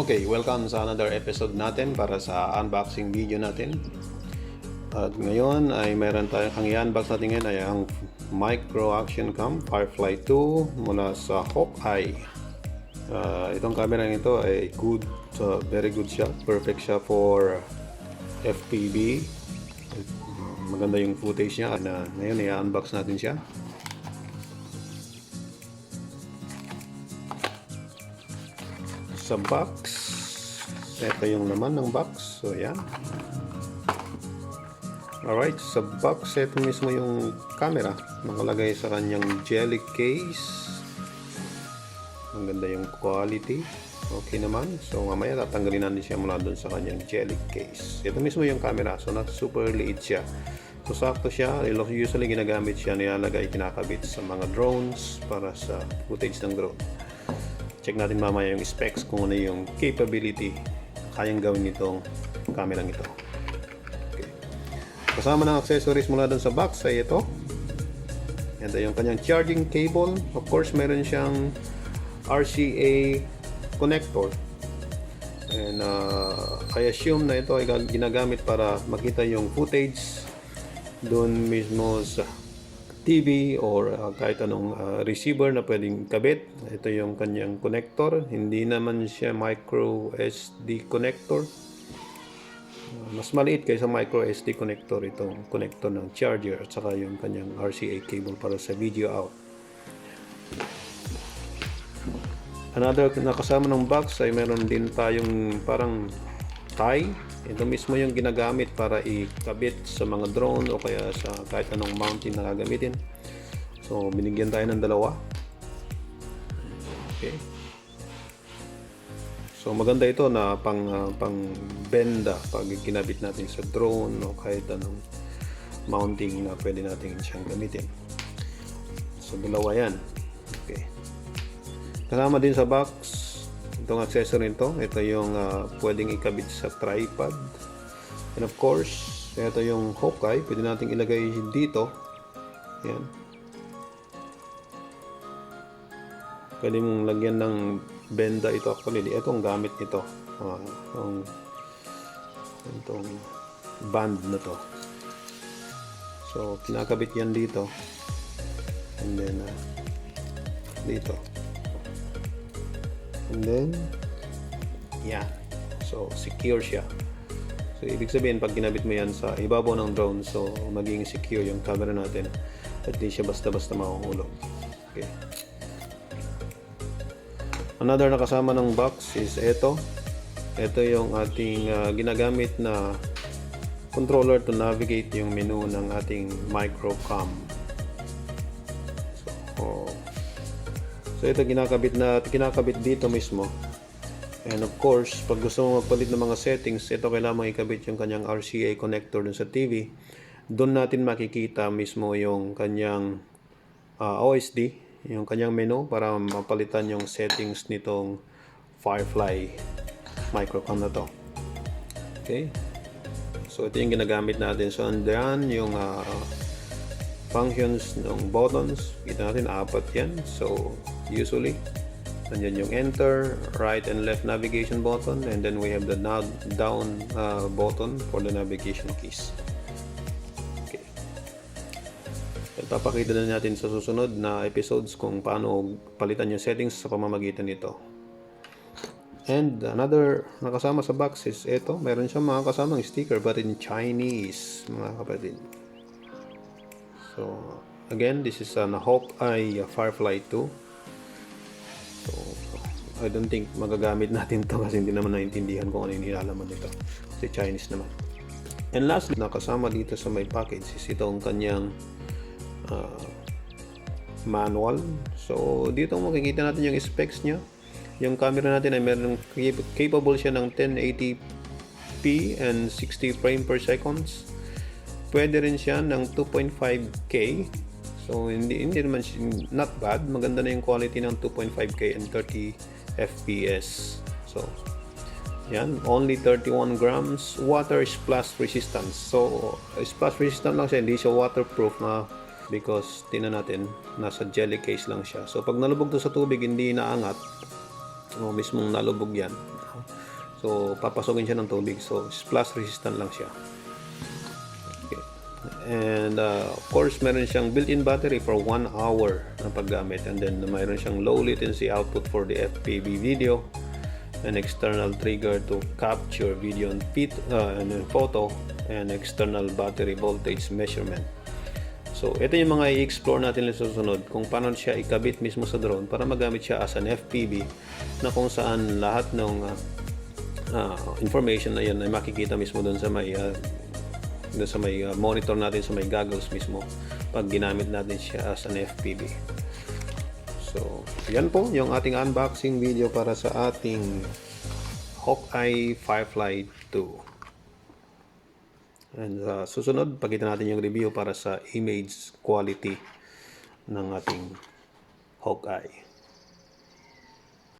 Okay, welcome sa another episode natin para sa unboxing video natin. At ngayon ay meron tayong, ang i-unbox natin ngayon ay ang Micro Action Cam Firefly 2 mula sa Hawkeye. Itong camera nito ay good, very good siya, perfect siya for FPV. Maganda yung footage niya. Ngayon i-unbox natin siya. Sa box, ito yung laman ng box. So yan. Alright, sa box ito mismo yung camera, nakalagay sa kanyang jelly case. Ang ganda yung quality, okay naman. So mamaya tatanggalin natin siya mula dun sa kanyang jelly case. Ito mismo yung camera, so super liit siya. So sakto siya, usually ginagamit siya, nilalagay, kinakabit sa mga drones para sa footage ng drone. Check natin mamaya yung specs, kung ano yung capability kayang gawin nitong camera ito. Okay. Kasama ng accessories mula dun sa box ay ito. Ito yung kanyang charging cable. Of course, meron siyang RCA connector. And I assume na ito ay ginagamit para makita yung footage dun mismo sa TV or kahit anong receiver na pwedeng kabit. Ito yung kanyang connector. Hindi naman siya micro SD connector. Mas maliit kaysa micro SD connector itong connector ng charger at saka yung kanyang RCA cable para sa video out. Another na kasama ng box ay meron din tayong parang tie. Ito mismo yung ginagamit para ikabit sa mga drone o kaya sa kahit anong mounting na gagamitin. So binigyan tayo ng dalawa. Okay. So maganda ito na pang benda pag kinabit natin sa drone o kahit anong mounting na pwede natin siyang gamitin. So dalawa yan. Okay. Kasama din sa box itong accessory nito. Ito yung pwedeng ikabit sa tripod. And of course, ito yung Hawkeye. Pwede natin ilagay dito. Yan. Pwede mong lagyan ng benda ito. Actually, ito ang gamit nito. Itong band na to. So, kinakabit yan dito. And then, dito. And then, yeah. So, secure siya. So, ibig sabihin, pag ginabit mo yan sa ibabaw ng drone, so, maging secure yung camera natin. At di siya basta-basta mahuhulog. Okay. Another na kasama ng box is ito. Ito yung ating ginagamit na controller to navigate yung menu ng ating micro cam. So ito kinakabit dito mismo. And of course, pag gusto mo magpalit ng mga settings, ito kailangan ikabit yung kanyang RCA connector dun sa TV. Doon natin makikita mismo yung kanyang OSD, yung kanyang menu para mapalitan yung settings nitong Firefly microcam na to. Okay? So ito yung ginagamit natin. So andyan yung functions ng buttons. Kita natin, apat yan. So usually, nandiyan yung enter, right and left navigation button, and then we have the down button for the navigation keys. Okay. At papakita na natin sa susunod na episodes kung paano palitan yung settings sa pamamagitan nito. And another nakasama sa box is ito. Meron siyang mga kasamang sticker but in Chinese, mga kapatid. So again, this is an Hawkeye Firefly 2. So, I don't think magagamit natin to kasi hindi naman naintindihan kung ano yung nilalaman nito. Kasi Chinese naman. And lastly, nakasama dito sa may package is itong kanyang manual. So, dito makikita natin yung specs niya. Yung camera natin ay meron capable siya ng 1080p and 60 frame per seconds. Pwede rin siya ng 2.5K. So, hindi naman not bad. Maganda na yung quality ng 2.5K and 30 FPS. So, yan. Only 31 grams. Water splash resistance. So, splash resistant lang siya. Hindi siya waterproof na because tingnan natin, nasa jelly case lang siya. So, pag nalubog to sa tubig, hindi naangat. O, mismong nalubog yan. So, papasugin siya ng tubig. So, splash resistant lang siya. Okay. And, of course, meron siyang built-in battery for 1 hour na paggamit. And then, mayroon siyang low latency output for the FPV video. An external trigger to capture video and photo. And external battery voltage measurement. So, ito yung mga i-explore natin sa susunod kung paano siya ikabit mismo sa drone para magamit siya as an FPV na kung saan lahat ng information na yan ay makikita mismo doon sa may monitor natin, sa may goggles mismo pag ginamit natin siya as an FPV. So, yan po yung ating unboxing video para sa ating Hawkeye Firefly 2. And susunod, pakita natin yung review para sa image quality ng ating Hawkeye.